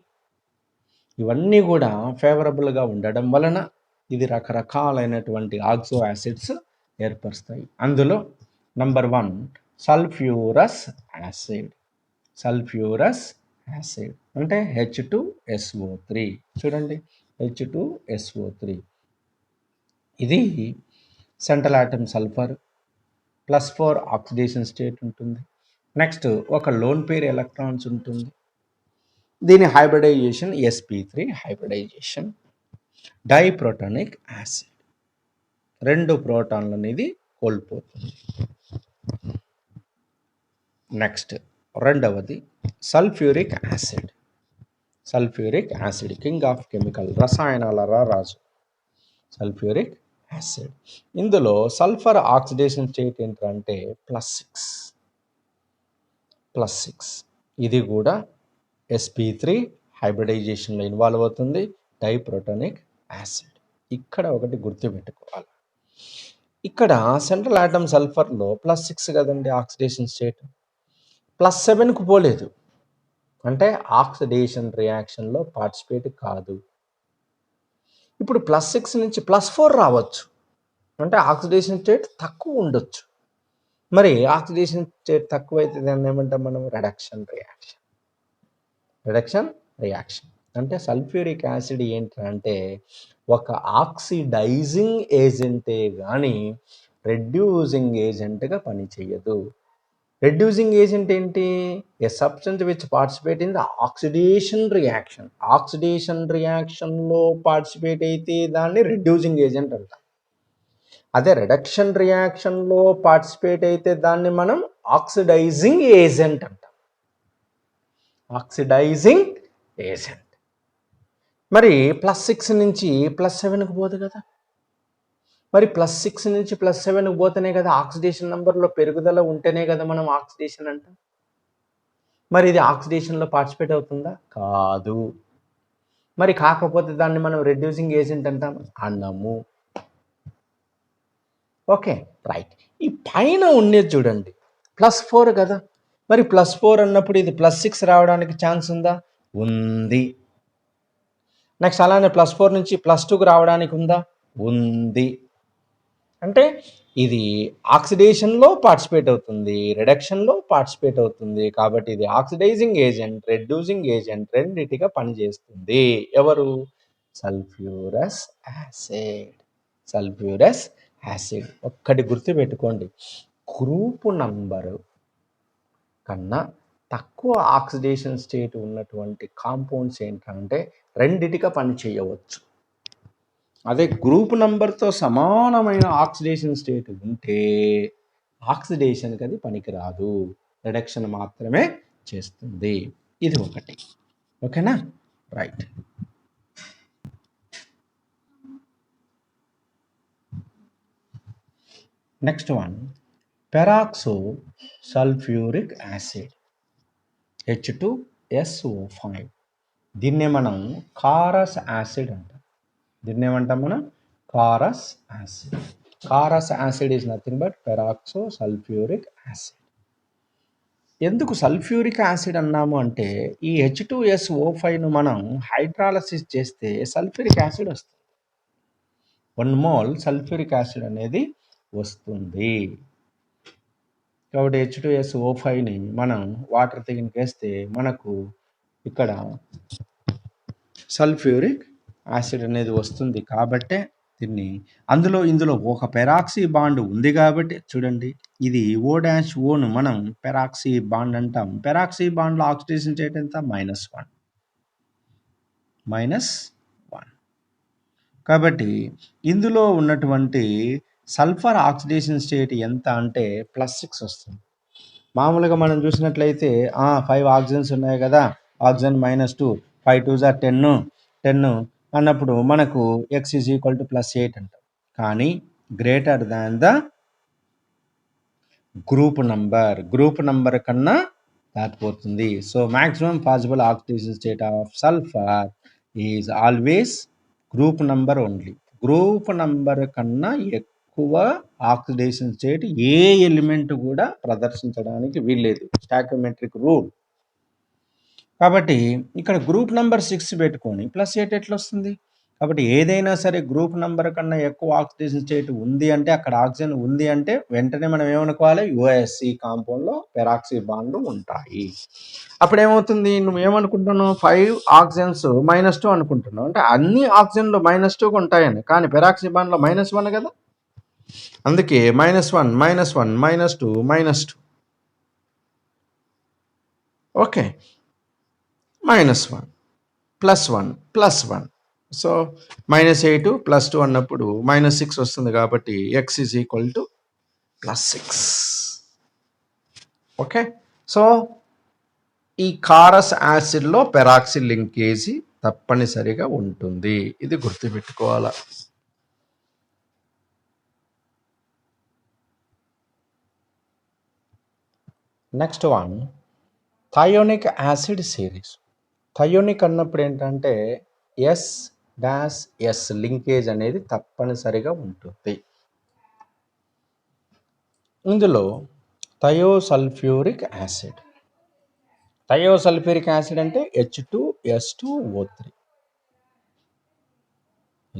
ఇవన్నీ కూడా ఫేవరబుల్గా ఉండడం వలన ఇది రకరకాలైనటువంటి ఆక్సో యాసిడ్స్ ఏర్పరుస్తాయి. అందులో number 1 sulphurous acid. Sulphurous acid అంటే H2SO3. చూడండి, H2SO3 ఇది central atom sulphur +4 oxidation state ఉంటుంది. నెక్స్ట్ ఒక లోన్ పేర్ ఎలక్ట్రాన్స్ ఉంటుంది. దీని హైబ్రిడైజేషన్ sp3 హైబ్రిడైజేషన్. డైప్రోటానిక్ యాసిడ్ 2 ప్రోటాన్లు అనేది కోల్పోతుంది. నెక్స్ట్ రెండవది sulphuric acid. Sulphuric acid king of chemical, రసాయనాల రాజు సల్ఫ్యూరిక్ యాసిడ్. ఇందులో సల్ఫర్ ఆక్సిడేషన్ స్టేట్ ఏంటంటే +6. ఇది కూడా sp3 హైబ్రిడైజేషన్లో ఇన్వాల్వ్ అవుతుంది, డైప్రోటానిక్ యాసిడ్. ఇక్కడ ఒకటి గుర్తుపెట్టుకోవాలి, ఇక్కడ సెంట్రల్ ఆటమ్ సల్ఫర్లో +6 కదండి ఆక్సిడేషన్ స్టేట్, +7కు పోలేదు అంటే ఆక్సిడేషన్ రియాక్షన్లో పార్టిసిపేట్ కాదు. ఇప్పుడు +6 నుంచి +4 రావచ్చు అంటే ఆక్సిడేషన్ స్టేట్ తక్కువ ఉండొచ్చు. మరి ఆక్సిడేషన్ స్టేట్ తక్కువ అయితే దాన్ని ఏమంటాం మనం? Reduction reaction. అంటే సల్ఫ్యూరిక్ యాసిడ్ ఏంటంటే ఒక ఆక్సిడైజింగ్ ఏజెంటే కానీ రెడ్యూసింగ్ ఏజెంట్గా పనిచేయదు. రెడ్యూసింగ్ ఏజెంట్ ఏంటి? A substance which participate in the oxidation reaction. Oxidation రియాక్షన్లో పార్టిసిపేట్ అయితే దాన్ని రెడ్యూసింగ్ ఏజెంట్ అంటాం. అదే రిడక్షన్ రియాక్షన్లో పార్టిసిపేట్ అయితే దాన్ని మనం ఆక్సిడైజింగ్ ఏజెంట్ అంటాం. Oxidising agent. మరి +6 నుంచి +7కు పోదు కదా, మరి +6 నుంచి +7కు పోతేనే కదా ఆక్సిడేషన్ నెంబర్లో పెరుగుదల ఉంటేనే కదా మనం ఆక్సిడేషన్ అంటాం. మరి ఇది ఆక్సిడేషన్లో పార్టిసిపేట్ అవుతుందా? కాదు. మరి కాకపోతే దాన్ని మనం రెడ్యూసింగ్ ఏజెంట్ అంటాం? అన్నము. Okay, right. ఈ పైన ఉండేది చూడండి +4 కదా, మరి +4 అన్నప్పుడు ఇది +6 రావడానికి ఛాన్స్ ఉందా? ఉంది. నెక్స్ట్ అలానే +4 నుంచి +2కు రావడానికి ఉందా? ఉంది. అంటే ఇది ఆక్సిడేషన్లో పార్టిసిపేట్ అవుతుంది, రిడక్షన్లో పార్టిసిపేట్ అవుతుంది. కాబట్టి ఇది ఆక్సిడైజింగ్ ఏజెంట్, రెడ్యూసింగ్ ఏజెంట్ రెండిటిగా పనిచేస్తుంది. ఎవరు? Sulphurous acid. ఒక్కటి గుర్తుపెట్టుకోండి, గ్రూపు నంబరు కన్నా తక్కువ ఆక్సిడేషన్ స్టేట్ ఉన్నటువంటి కాంపౌండ్స్ ఏంటంటే రెండిటిగా పనిచేయవచ్చు. అదే గ్రూప్ నంబర్తో సమానమైన ఆక్సిడేషన్ స్టేట్ ఉంటే ఆక్సిడేషన్కి అది పనికిరాదు, రిడక్షన్ మాత్రమే చేస్తుంది. ఇది ఒకటి. ఓకేనా, right. Next one, peroxo sulphuric acid H2SO5. దీన్నే మనం కారస్ యాసిడ్ అంటాం. దీన్ని ఏమంటాం మనం? Caro's acid. Caro's acid is nothing but peroxo sulphuric acid. ఎందుకు సల్ఫ్యూరిక్ యాసిడ్ అన్నాము అంటే ఈ H2SO5ను మనం హైడ్రాలసిస్ చేస్తే సల్ఫ్యూరిక్ యాసిడ్ వస్తుంది. 1 మోల్ సల్ఫ్యూరిక్ యాసిడ్ అనేది వస్తుంది. కాబట్టి H2SO5ని మనం వాటర్ తగినకేస్తే మనకు ఇక్కడ సల్ఫ్యూరిక్ యాసిడ్ అనేది వస్తుంది. కాబట్టే దీన్ని ఇందులో ఒక పెరాక్సీ బాండ్ ఉంది కాబట్టి చూడండి, ఇది O'(O)ను మనం పెరాక్సీ బాండ్ అంటాం. పెరాక్సీ బాండ్లో ఆక్సిడేషన్ స్టేట్ ఎంత? -1. కాబట్టి ఇందులో ఉన్నటువంటి సల్ఫర్ ఆక్సిడేషన్ స్టేట్ ఎంత అంటే +6 వస్తుంది. మామూలుగా మనం చూసినట్లయితే 5 ఆక్సిజన్స్ ఉన్నాయి కదా, ఆక్సిజన్ -2, 5 2s are 10 అన్నప్పుడు మనకు X = +8 అంటాం. కానీ greater than the group number కన్నా తగ్గిపోతుంది. So maximum possible oxidation state of sulphur is always group number only. Group number కన్నా ఎక్కువ ఆక్సిడేషన్ స్టేట్ ఏ ఎలిమెంట్ కూడా ప్రదర్శించడానికి వీల్లేదు, స్టాయికియోమెట్రిక్ రూల్. కాబట్టి ఇక్కడ గ్రూప్ నంబర్ 6 పెట్టుకొని +8 ఎట్లా వస్తుంది? కాబట్టి ఏదైనా సరే గ్రూప్ నంబర్ కన్నా ఎక్కువ ఆక్సిడేషన్ స్టేట్ ఉంది అంటే అక్కడ ఆక్సిజన్ ఉంది అంటే వెంటనే మనం ఏమనుకోవాలి? OSC కాంపౌండ్లో పెరాక్సీ బాండ్లు ఉంటాయి. అప్పుడు ఏమవుతుంది? నువ్వు ఏమనుకుంటున్నావు? 5 ఆక్సిజన్స్ -2 అనుకుంటున్నావు అంటే అన్ని ఆక్సిజన్లు -2 ఉంటాయని, కానీ పెరాక్సీ బాండ్లో -1 కదా, అందుకే -1 -1 -2 ఓకే, -1 +1 సో -8 +2 అన్నప్పుడు -6 వస్తుంది. కాబట్టి X = +6. ఓకే, సో ఈ కారస్ యాసిడ్లో పెరాక్సిల్ లింకేజీ తప్పనిసరిగా ఉంటుంది. ఇది గుర్తుపెట్టుకోవాలా. Next one thionic acid series. Thionic అన్నప్పుడు ఏంటంటే S-S లింకేజ్ అనేది తప్పనిసరిగా ఉంటుంది. ఇందులో థయోసల్ఫ్యూరిక్ యాసిడ్. థయోసల్ఫ్యూరిక్ యాసిడ్ అంటే H2S2O3.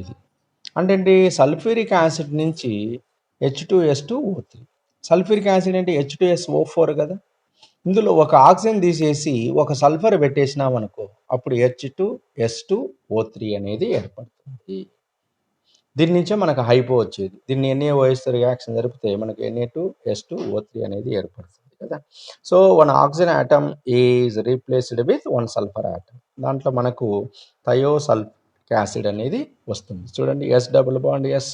ఇది అంటే ఏంటి, సల్ఫ్యూరిక్ యాసిడ్ నుంచి H2S2O3. సల్ఫ్యూరిక్ యాసిడ్ అంటే H2SO4 కదా. ఇందులో ఒక ఆక్సిజన్ తీసేసి ఒక సల్ఫర్ పెట్టేసినాం అనుకో, అప్పుడు H2S2O3 అనేది ఏర్పడుతుంది. దీని నుంచే మనకు హైపో వచ్చేది. దీన్ని NaOH రియాక్షన్ జరిపితే మనకు Na2S2O3 అనేది ఏర్పడుతుంది కదా. So one oxygen atom is replaced with one sulphur atom. దాంట్లో మనకు థయోసల్ఫిక్ యాసిడ్ అనేది వస్తుంది. చూడండి, S+S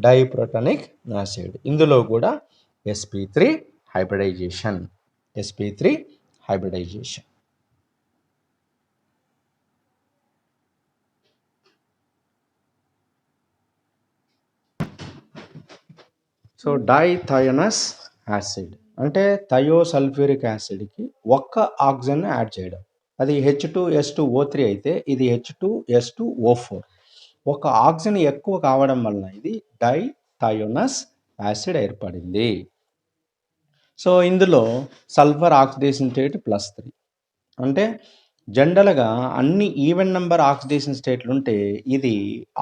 డైప్రోటానిక్ యాసిడ్. ఇందులో కూడా sp3 hybridisation. sp3 hybridisation. So dithionous acid అంటే థయోసల్ఫ్యూరిక్ యాసిడ్కి ఒక్క ఆక్సిజన్ యాడ్ చేయడం. అది H2S2O3 అయితే ఇది H2S2O4. ఒక ఆక్సిజన్ ఎక్కువ కావడం వలన ఇది డైథయోనస్ యాసిడ్ ఏర్పడింది. సో ఇందులో సల్ఫర్ ఆక్సిడేషన్ స్టేట్ +3. అంటే జనరల్గా అన్ని ఈవెన్ నెంబర్ ఆక్సిడేషన్ స్టేట్లు ఉంటే ఇది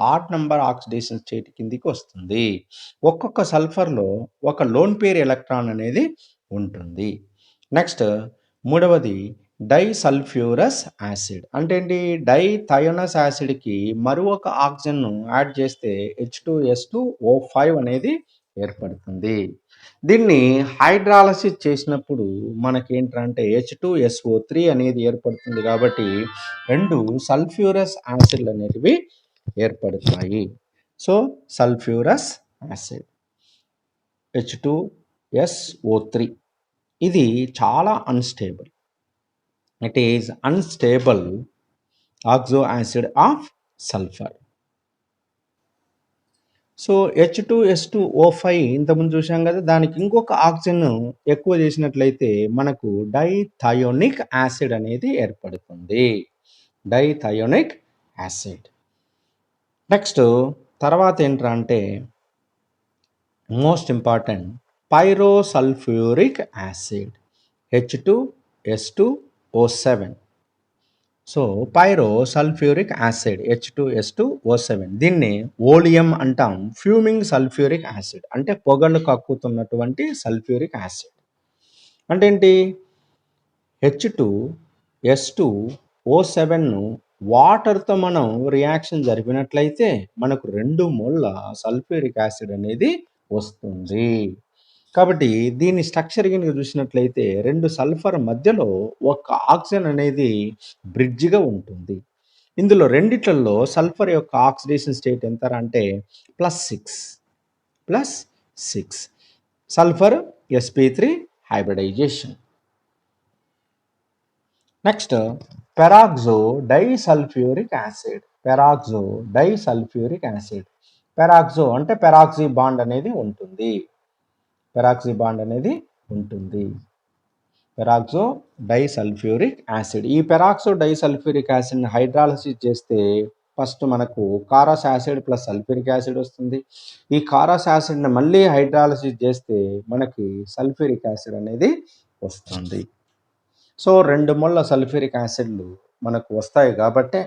ఆడ్ నెంబర్ ఆక్సిడేషన్ స్టేట్ కిందికి వస్తుంది. ఒక్కొక్క సల్ఫర్లో ఒక లోన్ పేర్ ఎలక్ట్రాన్ అనేది ఉంటుంది. నెక్స్ట్ మూడవది డైసల్ఫ్యూరస్ యాసిడ్. అంటే ఏంటి, డైథయోనస్ యాసిడ్కి మరొక ఆక్సిజన్ను యాడ్ చేస్తే H2S2O5 అనేది ఏర్పడుతుంది. దీన్ని హైడ్రాలసిస్ చేసినప్పుడు మనకేంటంటే H2SO3 అనేది ఏర్పడుతుంది. కాబట్టి 2 సల్ఫ్యూరస్ యాసిడ్లు అనేటివి ఏర్పడతాయి. సో సల్ఫ్యూరస్ యాసిడ్ H2SO3 ఇది చాలా unstable. It is unstable oxo acid of sulphur. So H2S2O5 ఇంతకుముందు చూసాం కదా, దానికి ఇంకొక ఆక్సిజన్ ఎక్కువ చేసినట్లయితే మనకు డైథయోనిక్ యాసిడ్ అనేది ఏర్పడుతుంది. డైథయోనిక్ యాసిడ్. నెక్స్ట్ తర్వాత ఏంటంటే most important pyrosulphuric acid H2S2O7. So pyrosulphuric acid H2S2O7 దీన్ని ఓలియం అంటాం. ఫ్యూమింగ్ సల్ఫ్యూరిక్ యాసిడ్ అంటే పొగలు కక్కుతున్నటువంటి సల్ఫ్యూరిక్ యాసిడ్. అంటే ఏంటి, H2S2O7ను వాటర్తో మనం రియాక్షన్ జరిపినట్లయితే మనకు 2 మోల్ల సల్ఫ్యూరిక్ యాసిడ్ అనేది వస్తుంది. కాబట్టి దీని స్ట్రక్చర్ కనుక చూసినట్లయితే 2 సల్ఫర్ మధ్యలో ఒక ఆక్సిజన్ అనేది బ్రిడ్జిగా ఉంటుంది. ఇందులో రెండిట్లలో సల్ఫర్ యొక్క ఆక్సిడేషన్ స్టేట్ ఎంత అంటే +6 sulphur sp3 hybridisation. Next peroxo disulphuric acid. Peroxo disulphuric acid. Peroxo అంటే పెరాక్సీ బాండ్ అనేది ఉంటుంది. పెరాక్సీ బాండ్ అనేది ఉంటుంది. Peroxo disulphuric acid. ఈ పెరాక్సో డైసల్ఫ్యూరిక్ యాసిడ్ని హైడ్రాలసిస్ చేస్తే ఫస్ట్ మనకు Caro's acid plus sulphuric acid వస్తుంది. ఈ కారస్ యాసిడ్ని మళ్ళీ హైడ్రాలసిస్ చేస్తే మనకి సల్ఫ్యూరిక్ యాసిడ్ అనేది వస్తుంది. సో 2 మోల్ల సల్ఫ్యూరిక్ యాసిడ్లు మనకు వస్తాయి కాబట్టి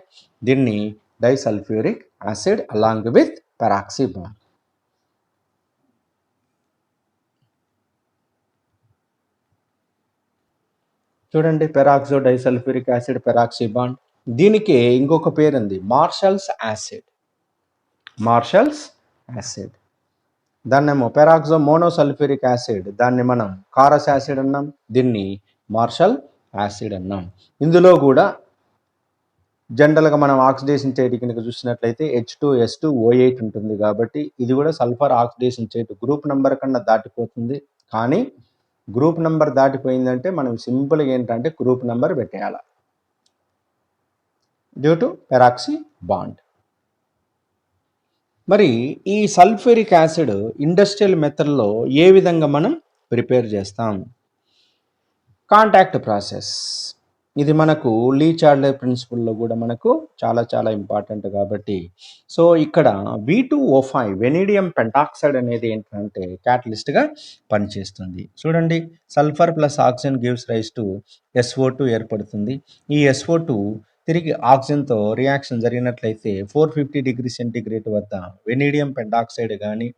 దీన్ని disulphuric acid along with peroxy bond. చూడండి, peroxo disulphuric acid peroxy bond. దీనికి ఇంకొక పేరు ఉంది, మార్షల్స్ యాసిడ్. Marshall's acid. దాన్నేమో పెరాక్సో మోనోసల్ఫ్యూరిక్ యాసిడ్, దాన్ని మనం కారస్ యాసిడ్ అన్నాం. దీన్ని మార్షల్ యాసిడ్ అన్నాం. ఇందులో కూడా జనరల్గా మనం ఆక్సిడేషన్ స్టేట్ కనుక చూసినట్లయితే H2S2O8 ఉంటుంది. కాబట్టి ఇది కూడా sulphur oxidation state group number కన్నా దాటిపోతుంది. కానీ గ్రూప్ నెంబర్ దాటిపోయిందంటే మనం సింపుల్గా ఏంటంటే గ్రూప్ నెంబర్ పెట్టేయాలి డ్యూ టు పెరాక్సీ బాండ్. మరి ఈ సల్ఫ్యూరిక్ యాసిడ్ ఇండస్ట్రియల్ మెథడ్లో ఏ విధంగా మనం ప్రిపేర్ చేస్తాం. కాంటాక్ట్ ప్రాసెస్ ఇది మనకు లీ చార్లే ప్రిన్సిపల్లో కూడా మనకు చాలా చాలా ఇంపార్టెంట్ కాబట్టి, సో ఇక్కడ V2O5 వెనీడియం పెంటాక్సైడ్ అనేది ఏంటంటే క్యాటలిస్ట్గా పనిచేస్తుంది. చూడండి, sulphur plus oxygen gives rise to SO2 ఏర్పడుతుంది. ఈ SO2 తిరిగి ఆక్సిజన్తో రియాక్షన్ జరిగినట్లయితే 450 డిగ్రీ సెంటీగ్రేడ్ వద్ద వెనీడియం పెంటాక్సైడ్ కానీ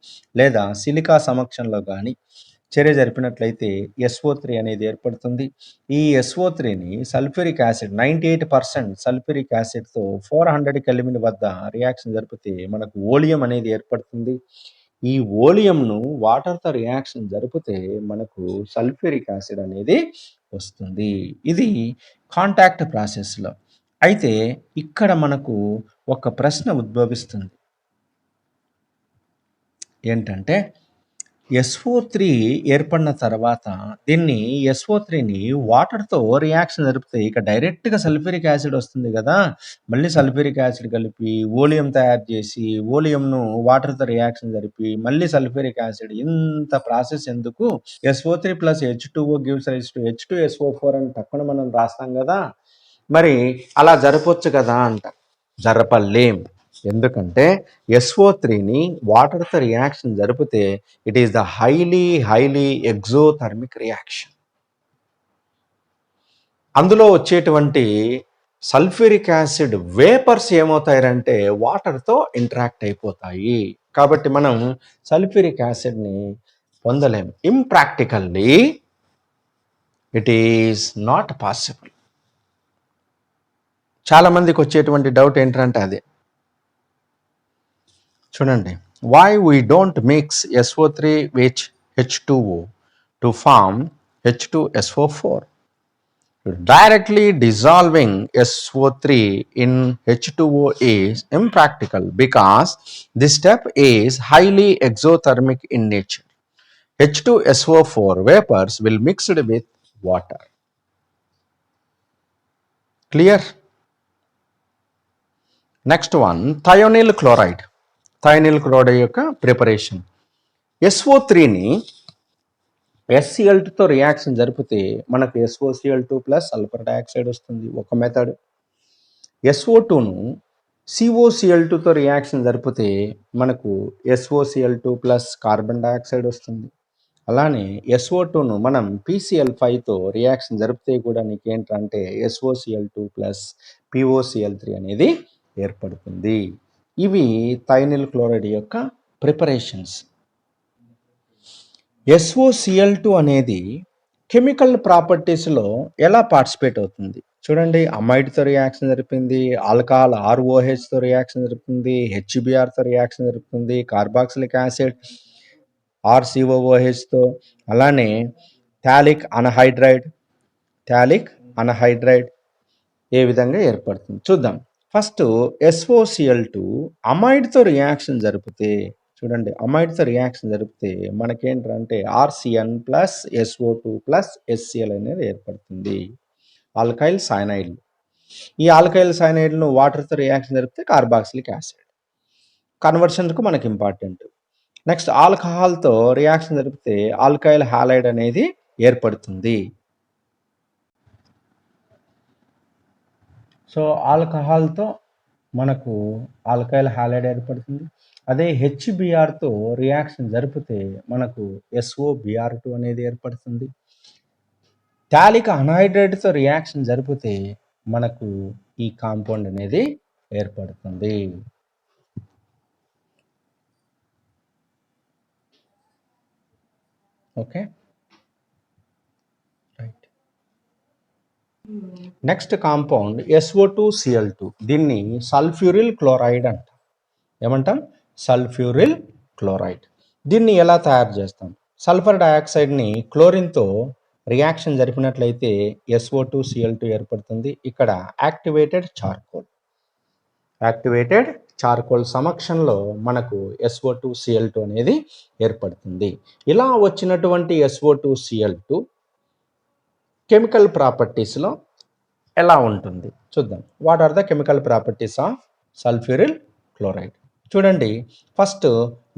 లేదా సిలికా సమక్షంలో కానీ చర్య జరిపినట్లయితే SO3 అనేది ఏర్పడుతుంది. ఈ SO3ని సల్ఫ్యూరిక్ యాసిడ్ 98% సల్ఫ్యూరిక్ యాసిడ్తో 400 కెల్విన్ వద్ద రియాక్షన్ జరిపితే మనకు ఓలియం అనేది ఏర్పడుతుంది. ఈ ఓలియంను వాటర్తో రియాక్షన్ జరిపితే మనకు సల్ఫ్యూరిక్ యాసిడ్ అనేది వస్తుంది. ఇది కాంటాక్ట్ ప్రాసెస్లో. అయితే ఇక్కడ మనకు ఒక ప్రశ్న ఉద్భవిస్తుంది, ఏంటంటే SO3 ఏర్పడిన తర్వాత దీన్ని SO3ని వాటర్తో రియాక్షన్ జరిపితే ఇక డైరెక్ట్గా సల్ఫ్యూరిక్ యాసిడ్ వస్తుంది కదా, మళ్ళీ సల్ఫ్యూరిక్ యాసిడ్ కలిపి ఓలియం తయారు చేసి ఓలియంను వాటర్తో రియాక్షన్ జరిపి మళ్ళీ సల్ఫ్యూరిక్ యాసిడ్, ఇంత ప్రాసెస్ ఎందుకు? SO3 plus H2O gives rise to H2SO4 అని తక్కువ మనం రాస్తాం కదా, మరి అలా జరపొచ్చు కదా అంట. జరపలేం. ఎందుకంటే SO3ని వాటర్తో రియాక్షన్ జరిపితే it is the highly exothermic reaction. అందులో వచ్చేటువంటి సల్ఫ్యూరిక్ యాసిడ్ వేపర్స్ ఏమవుతాయంటే వాటర్తో ఇంటరాక్ట్ అయిపోతాయి. కాబట్టి మనం సల్ఫ్యూరిక్ యాసిడ్ని పొందలేము. ఇంప్రాక్టికల్లీ ఇట్ ఈస్ నాట్ పాసిబుల్. చాలామందికి వచ్చేటువంటి డౌట్ ఏంటంటే అదే. చూడండి, why we don't mix SO3 with H2O to form H2SO4? Directly dissolving SO3 in H2O is impractical because this step is highly exothermic in nature. H2SO4 vapors will mix with water. Clear? Next one, thionyl chloride. Thionyl chloride యొక్క preparation. SO3ని SCl2తో reaction జరిపితే మనకు SOCl2 plus sulphur dioxide వస్తుంది, ఒక method. SO2ను COCl2తో reaction జరిపితే మనకు SOCl2 plus carbon dioxide వస్తుంది. అలానే SO2ను మనం PCl5తో రియాక్షన్ జరిపితే కూడా నీకేంటంటే SOCl2 ప్లస్ POCl3 అనేది ఏర్పడుతుంది. ఇవి థయోనిల్ క్లోరైడ్ యొక్క ప్రిపరేషన్స్. SOCl2 అనేది కెమికల్ ప్రాపర్టీస్లో ఎలా పార్టిసిపేట్ అవుతుంది చూడండి. అమైడ్తో రియాక్షన్ జరిపింది, ఆల్కహాల్ ROHతో రియాక్షన్ జరుపుతుంది, HBrతో రియాక్షన్ జరుపుతుంది, కార్బాక్సిలిక్ యాసిడ్ RCOOHతో, అలానే థాలిక్ అనహైడ్రైడ్ ఏ విధంగా ఏర్పడుతుంది చూద్దాం. ఫస్ట్ SOCl2 అమైడ్తో రియాక్షన్ జరిపితే, చూడండి, అమైడ్తో రియాక్షన్ జరిపితే మనకేంటంటే RCN plus SO2 plus HCl అనేది ఏర్పడుతుంది, ఆల్కైల్ సైనైడ్. ఈ ఆల్కైల్ సైనైడ్ను వాటర్తో రియాక్షన్ జరిపితే కార్బాక్సిలిక్ యాసిడ్. కన్వర్షన్కు మనకి ఇంపార్టెంట్. నెక్స్ట్ ఆల్కహాల్తో రియాక్షన్ జరిపితే ఆల్కైల్ హాలైడ్ అనేది ఏర్పడుతుంది. సో ఆల్కహాల్తో మనకు ఆల్కైల్ హాలైడ్ ఏర్పడుతుంది. అదే HBrతో రియాక్షన్ జరిపితే మనకు SOBr2 అనేది ఏర్పడుతుంది. థాలిక్ అనహైడ్రైడ్తో రియాక్షన్ జరిపితే మనకు ఈ కాంపౌండ్ అనేది ఏర్పడుతుంది. Okay, right. Next compound SO2Cl2. దీన్ని సల్ఫ్యూరిల్ క్లోరైడ్ అంటాం. ఏమంటాం? సల్ఫ్యూరిల్ క్లోరైడ్. దీన్ని ఎలా తయారు చేస్తాం? సల్ఫర్ డయాక్సైడ్ని క్లోరిన్తో రియాక్షన్ జరిపినట్లయితే SO2Cl2 ఏర్పడుతుంది. ఇక్కడ యాక్టివేటెడ్ చార్కోల్ సమక్షంలో మనకు SO2Cl2 అనేది ఏర్పడుతుంది. ఇలా వచ్చినటువంటి SO2Cl2 కెమికల్ ప్రాపర్టీస్లో ఎలా ఉంటుంది చూద్దాం. What are the chemical properties of sulphuryl chloride? చూడండి, ఫస్ట్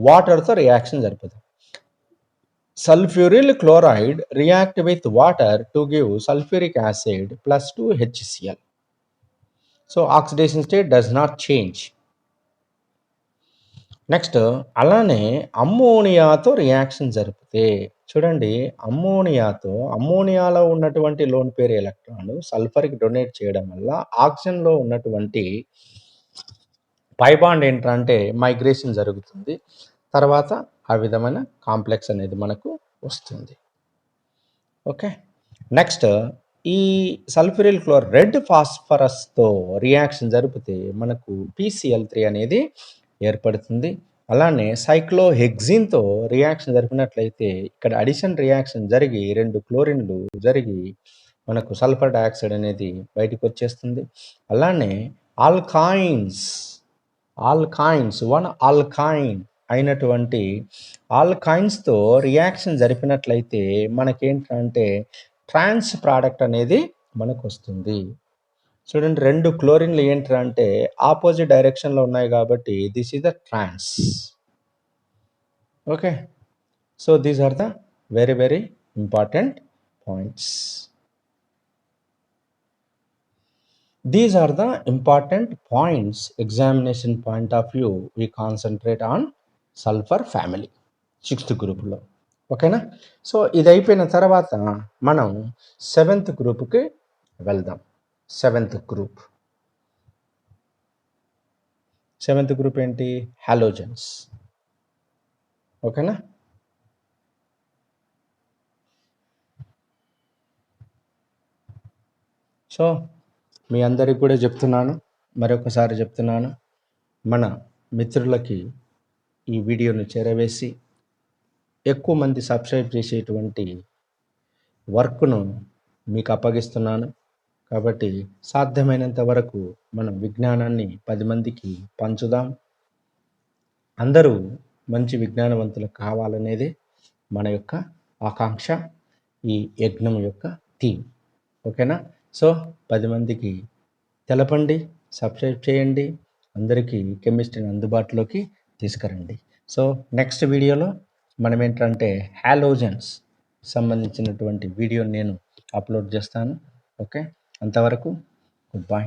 వాటర్తో రియాక్షన్ జరుపుదాం. sulfuryl chloride react with water to give sulfuric acid plus 2 HCl. So oxidation state does not change. Next అలానే అమ్మోనియాతో రియాక్షన్ జరిపితే చూడండి, అమ్మోనియాలో ఉన్నటువంటి lone pair electron సల్ఫర్కి donate చేయడం వల్ల ఆక్సిజన్లో ఉన్నటువంటి పై bond ఏంటంటే మైగ్రేషన్ జరుగుతుంది. తర్వాత ఆ విధమైన కాంప్లెక్స్ అనేది మనకు వస్తుంది. ఓకే, నెక్స్ట్ ఈ సల్ఫ్యూరిల్ క్లోరైడ్ రెడ్ ఫాస్ఫరస్తో రియాక్షన్ జరిపితే మనకు PCl3 అనేది ఏర్పడుతుంది. అలానే సైక్లోహెక్సిన్తో రియాక్షన్ జరిపినట్లయితే ఇక్కడ అడిషన్ రియాక్షన్ జరిగి 2 క్లోరిన్లు జరిగి మనకు సల్ఫర్ డయాక్సైడ్ అనేది బయటకు వచ్చేస్తుంది. అలానే ఆల్కైన్స్ 1 ఆల్కైన్ అయినటువంటి ఆల్కైన్స్తో రియాక్షన్ జరిపినట్లయితే మనకేంటంటే ట్రాన్స్ ప్రోడక్ట్ అనేది మనకు వస్తుంది. చూడండి, 2 క్లోరిన్లు ఏంటంటే ఆపోజిట్ డైరెక్షన్లో ఉన్నాయి కాబట్టి this is the trans. Okay, so these are the very very important points. These are the important points, examination point of view. We concentrate on sulfur family 6th గ్రూప్లో. ఓకేనా? సో ఇది అయిపోయిన తర్వాత మనం 7th గ్రూప్కి వెళ్దాం. 7th గ్రూప్ ఏంటి? Halogens. ఓకేనా? సో మీ అందరికి కూడా చెప్తున్నాను, మరొకసారి చెప్తున్నాను, మన మిత్రులకి ఈ వీడియోను చేరవేసి ఎక్కువ మంది సబ్స్క్రైబ్ చేసేటువంటి వర్క్ను మీకు అప్పగిస్తున్నాను. కాబట్టి సాధ్యమైనంత వరకు మనం విజ్ఞానాన్ని 10 మందికి పంచుదాం. అందరూ మంచి విజ్ఞానవంతులు కావాలనేది మన యొక్క ఆకాంక్ష, ఈ యజ్ఞం యొక్క థీమ్. ఓకేనా? సో 10 మందికి తెలపండి, సబ్స్క్రైబ్ చేయండి, అందరికీ కెమిస్ట్రీని అందుబాటులోకి తీసుకురండి. సో నెక్స్ట్ వీడియోలో మనం ఏంటంటే హాలోజన్స్ సంబంధించినటువంటి వీడియో నేను అప్లోడ్ చేస్తాను. ఓకే, అంతవరకు గుడ్ బై.